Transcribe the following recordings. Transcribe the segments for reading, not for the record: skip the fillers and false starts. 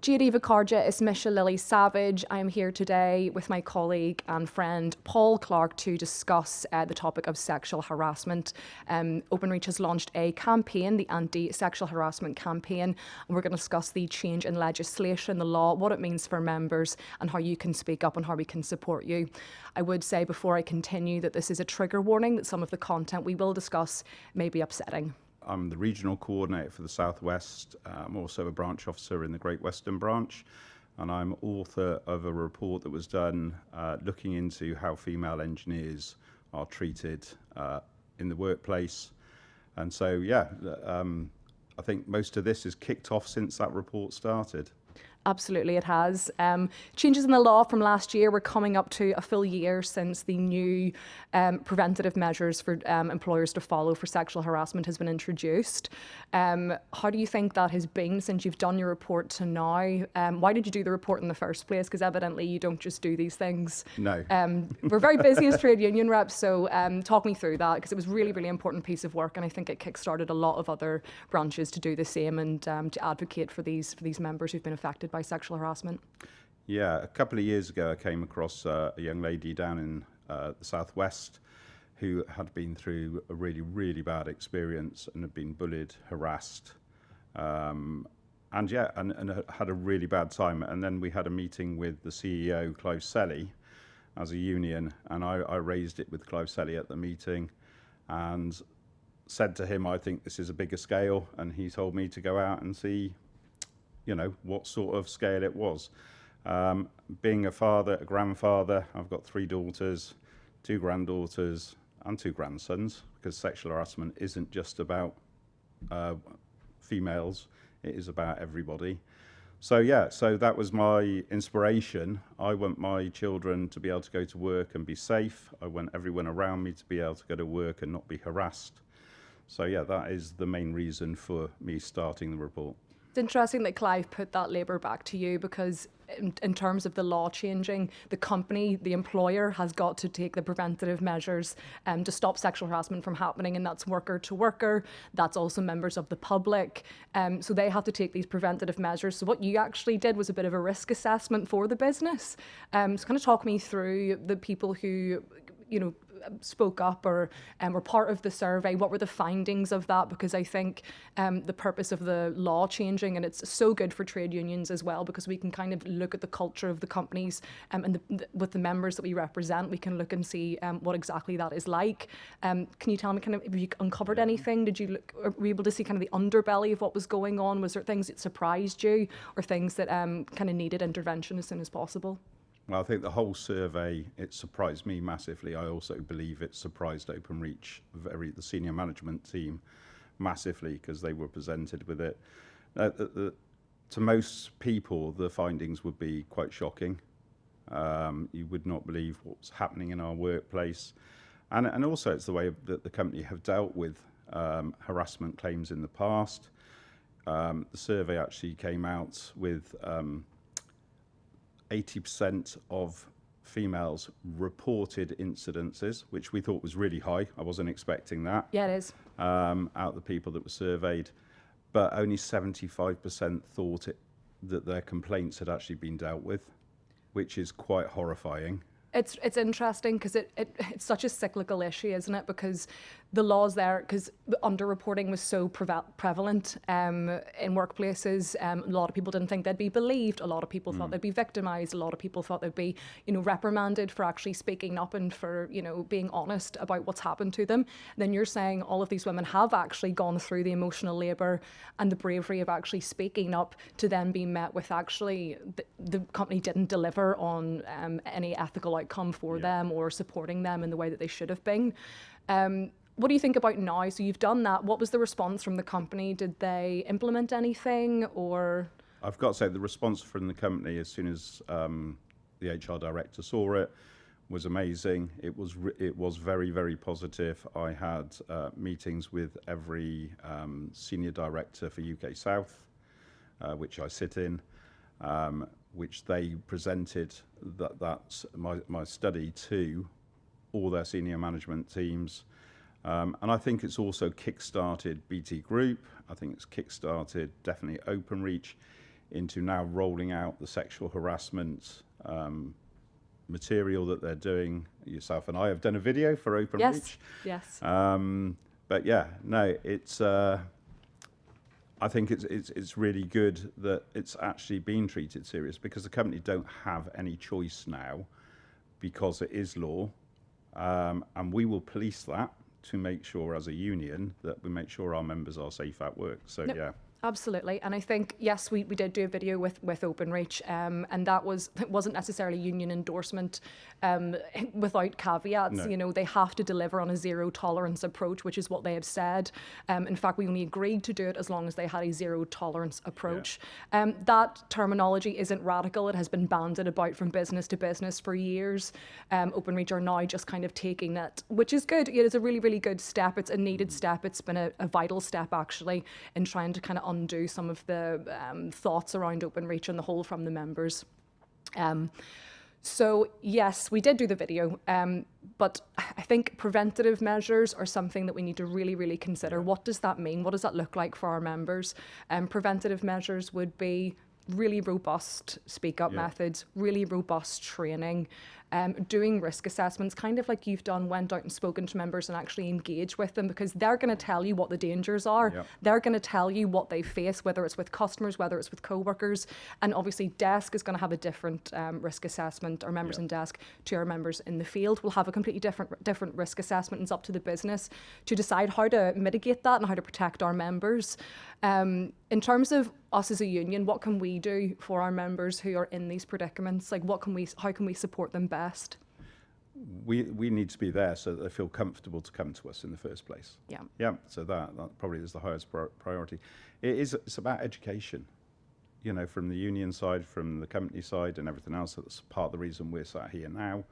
Jiadí Vicarja is Misha Lili Savage. I am here today with my colleague and friend Paul Clark to discuss the topic of sexual harassment. Openreach has launched a campaign, the Anti-Sexual Harassment Campaign, and we're going to discuss the change in legislation, the law, what it means for members, and how you can speak up and how we can support you. I would say before I continue that this is a trigger warning, that some of the content we will discuss may be upsetting. I'm the regional coordinator for the Southwest. I'm also a branch officer in the Great Western branch, and I'm author of a report that was done looking into how female engineers are treated in the workplace. And so, I think most of this has kicked off since that report started. Absolutely, it has. Changes in the law from last year, we're coming up to a full year since the new preventative measures for employers to follow for sexual harassment has been introduced. How do you think that has been since you've done your report to now? Why did you do the report in the first place? Because evidently you don't just do these things. No. We're very busy as trade union reps, so talk me through that, because it was really, really important piece of work, and I think it kickstarted a lot of other branches to do the same and to advocate for these members who've been affected by sexual harassment. Yeah, a couple of years ago I came across a young lady down in the Southwest who had been through a really, really bad experience and had been bullied, harassed, and had a really bad time. And then we had a meeting with the CEO, Clive Selly, as a union, and I raised it with Clive Selly at the meeting and said to him, I think this is a bigger scale, and he told me to go out and see what sort of scale it was. Being a father, a grandfather, I've got 3 daughters, 2 granddaughters and 2 grandsons, because sexual harassment isn't just about females, it is about everybody. So that was my inspiration. I want my children to be able to go to work and be safe. I want everyone around me to be able to go to work and not be harassed. So that is the main reason for me starting the report. It's interesting that Clive put that labour back to you, because in terms of the law changing, the company, the employer, has got to take the preventative measures to stop sexual harassment from happening, and that's worker to worker, that's also members of the public. So they have to take these preventative measures. So what you actually did was a bit of a risk assessment for the business. So kind of talk me through the people who, spoke up or were part of the survey. What were the findings of that? Because I think the purpose of the law changing, and it's so good for trade unions as well, because we can kind of look at the culture of the companies and with the members that we represent, we can look and see what exactly that is like. Can you tell me kind of, have you uncovered anything? Were you able to see kind of the underbelly of what was going on? Was there things that surprised you, or things that kind of needed intervention as soon as possible? Well, I think the whole survey, it surprised me massively. I also believe it surprised Openreach, the senior management team, massively, because they were presented with it. To most people, the findings would be quite shocking. You would not believe what's happening in our workplace. And also it's the way that the company have dealt with harassment claims in the past. The survey actually came out with 80% of females reported incidences, which we thought was really high. I wasn't expecting that. Yeah, it is. Out of the people that were surveyed, but only 75% thought that their complaints had actually been dealt with, which is quite horrifying. It's interesting because it's such a cyclical issue, isn't it? Because the laws there, because underreporting was so prevalent in workplaces. A lot of people didn't think they'd be believed. A lot of people thought they'd be victimised. A lot of people thought they'd be, reprimanded for actually speaking up and for, being honest about what's happened to them. Then you're saying all of these women have actually gone through the emotional labour and the bravery of actually speaking up, to then be met with actually the company didn't deliver on any ethical outcome for them or supporting them in the way that they should have been. What do you think about now? So you've done that. What was the response from the company? Did they implement anything, or? I've got to say the response from the company, as soon as the HR director saw it, was amazing. It was very, very positive. I had meetings with every senior director for UK South, which I sit in, which they presented that's my study to all their senior management teams. And I think it's also kick-started BT Group. I think it's kick-started definitely Openreach into now rolling out the sexual harassment material that they're doing. Yourself and I have done a video for Openreach. Yes. But yeah, no, it's. I think it's really good that it's actually been treated serious, because the company don't have any choice now, because it is law, and we will police that to make sure, as a union, that we make sure our members are safe at work. So yeah. Absolutely. And I think, yes, we did do a video with Openreach, and it wasn't necessarily union endorsement without caveats. No. You know, they have to deliver on a zero tolerance approach, which is what they have said. In fact, we only agreed to do it as long as they had a zero tolerance approach. Yeah. That terminology isn't radical. It has been banded about from business to business for years. Openreach are now just kind of taking that, which is good. It is a really, really good step. It's a needed step. It's been a vital step, actually, in trying to kind of undo some of the thoughts around Openreach and the whole from the members. So yes, we did do the video, but I think preventative measures are something that we need to really, really consider. What does that mean? What does that look like for our members? Preventative measures would be really robust speak up methods, really robust training, doing risk assessments, kind of like you've done, went out and spoken to members and actually engaged with them, because they're going to tell you what the dangers are. Yep. They're going to tell you what they face, whether it's with customers, whether it's with co-workers. And obviously Desk is going to have a different risk assessment, or members in Desk, to our members in the field will have a completely different risk assessment. And it's up to the business to decide how to mitigate that and how to protect our members. In terms of us as a union, what can we do for our members who are in these predicaments? Like, how can we support them best? We need to be there so that they feel comfortable to come to us in the first place. Yeah. Yeah. So that probably is the highest priority. It's about education, you know, from the union side, from the company side, and everything else. That's part of the reason we're sat here now.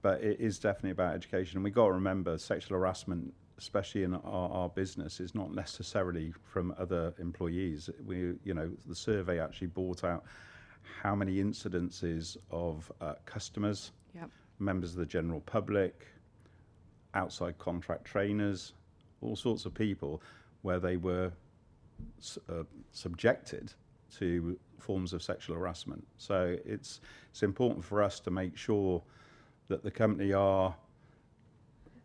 But it is definitely about education. And we've got to remember, sexual harassment, especially in our business, is not necessarily from other employees. The survey actually brought out how many incidences of customers, members of the general public, outside contract trainers, all sorts of people, where they were subjected to forms of sexual harassment. So it's important for us to make sure that the company are,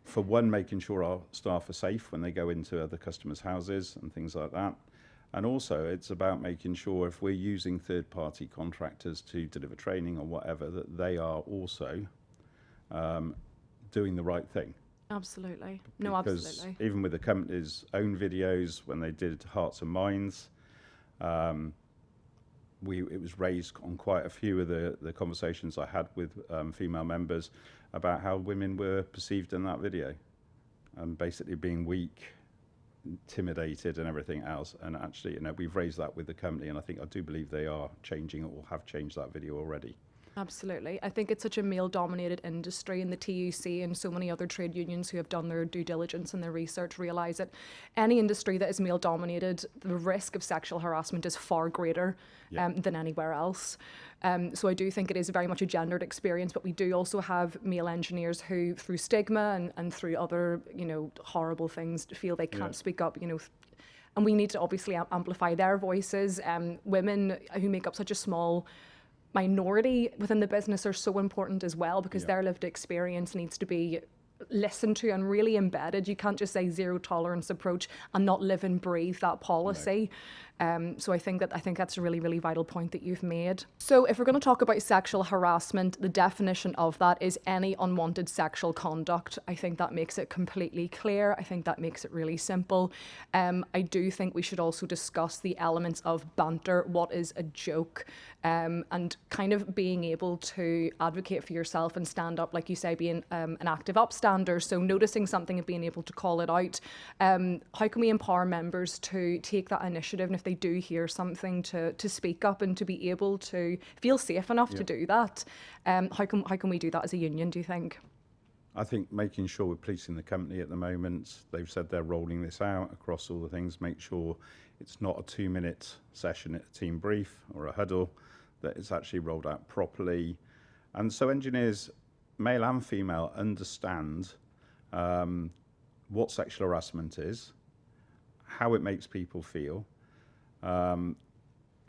for one, making sure our staff are safe when they go into other customers' houses and things like that. And also it's about making sure, if we're using third-party contractors to deliver training or whatever, that they are also doing the right thing. Absolutely. Because absolutely. Even with the company's own videos, when they did Hearts and Minds, it was raised on quite a few of the conversations I had with female members about how women were perceived in that video, and basically being weak, intimidated and everything else. And actually, we've raised that with the company, and I do believe they are changing it, or have changed that video already. Absolutely. I think it's such a male-dominated industry, and the TUC and so many other trade unions who have done their due diligence and their research realise that any industry that is male-dominated, the risk of sexual harassment is far greater than anywhere else. So I do think it is very much a gendered experience, but we do also have male engineers who, through stigma and through other, horrible things, feel they can't speak up, and we need to obviously amplify their voices. Women who make up such a small minority within the business are so important as well, because their lived experience needs to be listened to and really embedded. You can't just say zero tolerance approach and not live and breathe that policy. So I think that's a really, really vital point that you've made. So if we're going to talk about sexual harassment, the definition of that is any unwanted sexual conduct. I think that makes it completely clear. I think that makes it really simple. I do think we should also discuss the elements of banter. What is a joke? And kind of being able to advocate for yourself and stand up, like you say, being an active upstander. So noticing something and being able to call it out. How can we empower members to take that initiative, and if they do hear something, to speak up and to be able to feel safe enough to do that? How can we do that as a union, do you think? I think making sure we're policing the company at the moment. They've said they're rolling this out across all the things. Make sure it's not a 2-minute session at a team brief or a huddle, that it's actually rolled out properly. And so engineers, male and female, understand what sexual harassment is, how it makes people feel,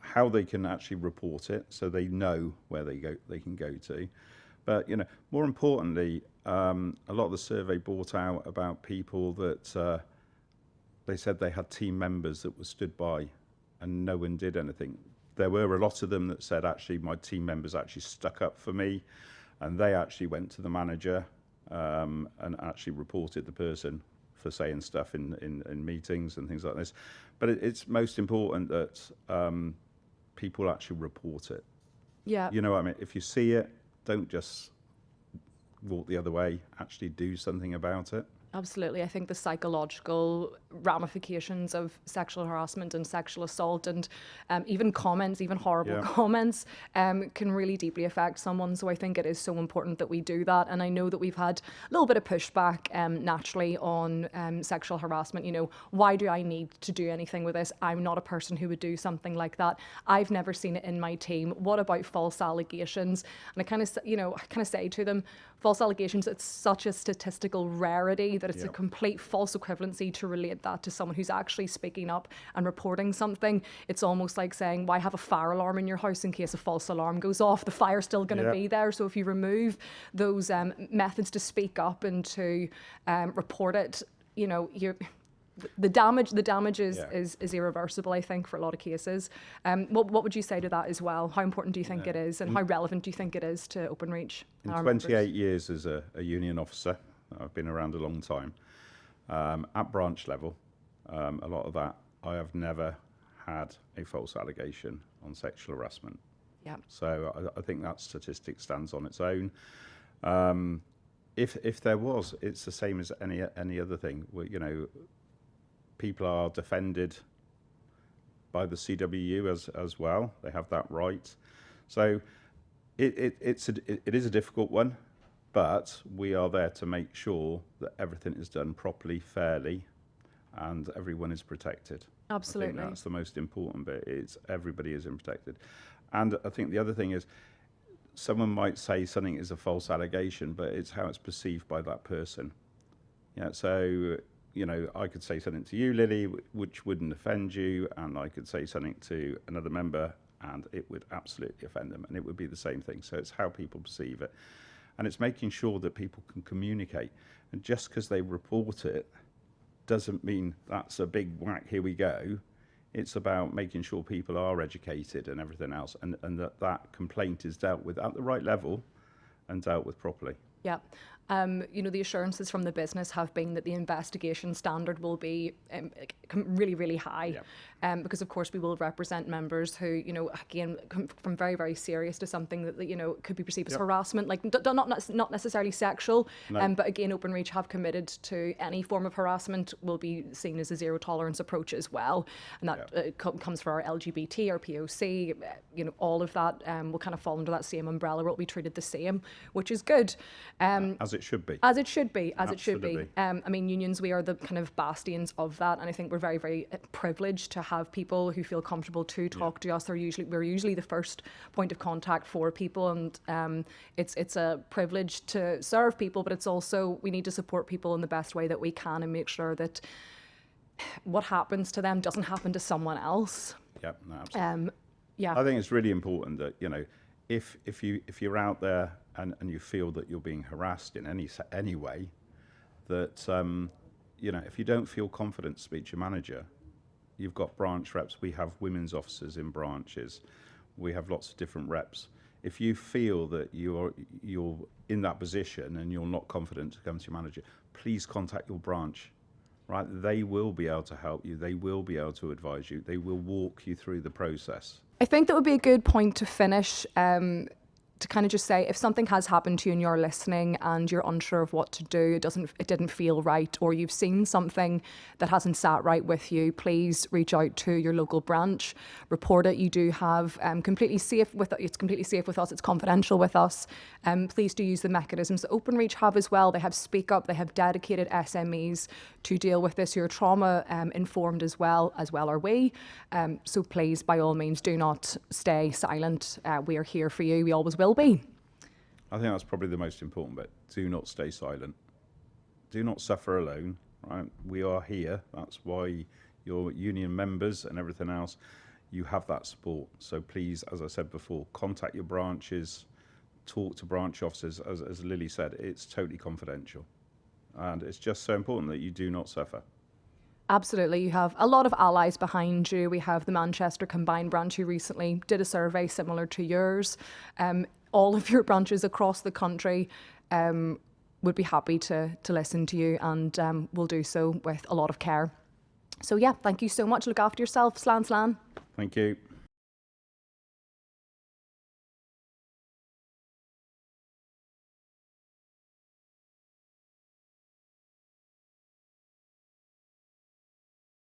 how they can actually report it, so they know where they can go to. But more importantly, a lot of the survey brought out about people that they said they had team members that were stood by, and no one did anything. There were a lot of them that said, actually, my team members actually stuck up for me, and they actually went to the manager and actually reported the person for saying stuff in meetings and things like this. But it's most important that people actually report it. Yeah. You know what I mean? If you see it, don't just walk the other way, actually do something about it. Absolutely. I think the psychological ramifications of sexual harassment and sexual assault and even comments, even horrible comments, can really deeply affect someone. So I think it is so important that we do that. And I know that we've had a little bit of pushback naturally on sexual harassment. Why do I need to do anything with this? I'm not a person who would do something like that. I've never seen it in my team. What about false allegations? And I kind of say to them, false allegations, it's such a statistical rarity that it's a complete false equivalency to relate that to someone who's actually speaking up and reporting something. It's almost like saying, why have a fire alarm in your house in case a false alarm goes off? The fire's still going to be there. So if you remove those methods to speak up and to report it, the damage is irreversible, I think, for a lot of cases. What would you say to that as well? How important do you think it is, and how relevant do you think it is to Openreach? In 28 years as a union officer, I've been around a long time. At branch level, a lot of that, I have never had a false allegation on sexual harassment. Yeah. So I think that statistic stands on its own. If there was, it's the same as any other thing. People are defended by the CWU as well. They have that right. So it is a difficult one, but we are there to make sure that everything is done properly, fairly, and everyone is protected. Absolutely. I think that's the most important bit. Everybody is protected. And I think the other thing is, someone might say something is a false allegation, but it's how it's perceived by that person. So I could say something to you, Lili, which wouldn't offend you, and I could say something to another member, and it would absolutely offend them, and it would be the same thing. So it's how people perceive it. And it's making sure that people can communicate. And just because they report it doesn't mean that's a big whack, here we go. It's about making sure people are educated and everything else, and that complaint is dealt with at the right level and dealt with properly. Yeah. The assurances from the business have been that the investigation standard will be really, really high. Because, of course, we will represent members who, again, come from very, very serious to something that, could be perceived as harassment, like not necessarily sexual. No. But again, Openreach have committed to any form of harassment will be seen as a zero tolerance approach as well. And that comes for our LGBT, our POC, all of that will kind of fall under that same umbrella. We'll be treated the same, which is good. As it should be. As it should be, as Absolutely. it should be. Unions, we are the kind of bastions of that, and I think we're very, very privileged to have people who feel comfortable to talk to us. We're usually the first point of contact for people, and it's a privilege to serve people, but it's also, we need to support people in the best way that we can and make sure that what happens to them doesn't happen to someone else. No, absolutely. Yeah. I think it's really important that, if you're out there and you feel that you're being harassed in any way, that if you don't feel confident to speak to your manager, you've got branch reps. We have women's officers in branches. We have lots of different reps. If you feel that you're in that position and you're not confident to come to your manager, please contact your branch. Right? They will be able to help you. They will be able to advise you. They will walk you through the process. I think that would be a good point to finish, to kind of just say, if something has happened to you and you're listening and you're unsure of what to do, it didn't feel right, or you've seen something that hasn't sat right with you, please reach out to your local branch, report it. You do have it's completely safe with us, it's confidential with us. Please do use the mechanisms that Openreach have as well. They have Speak Up, they have dedicated SMEs to deal with this. You're trauma informed as well are we. So please, by all means, do not stay silent. We are here for you. We always will be. I think that's probably the most important bit. Do not stay silent. Do not suffer alone. Right? We are here. That's why your union members and everything else, you have that support. So please, as I said before, contact your branches, talk to branch officers. As Lili said, it's totally confidential. And it's just so important that you do not suffer. Absolutely. You have a lot of allies behind you. We have the Manchester Combined branch who recently did a survey similar to yours. All of your branches across the country would be happy to listen to you, and will do so with a lot of care. So yeah, thank you so much. Look after yourself. Slan, slan. Thank you.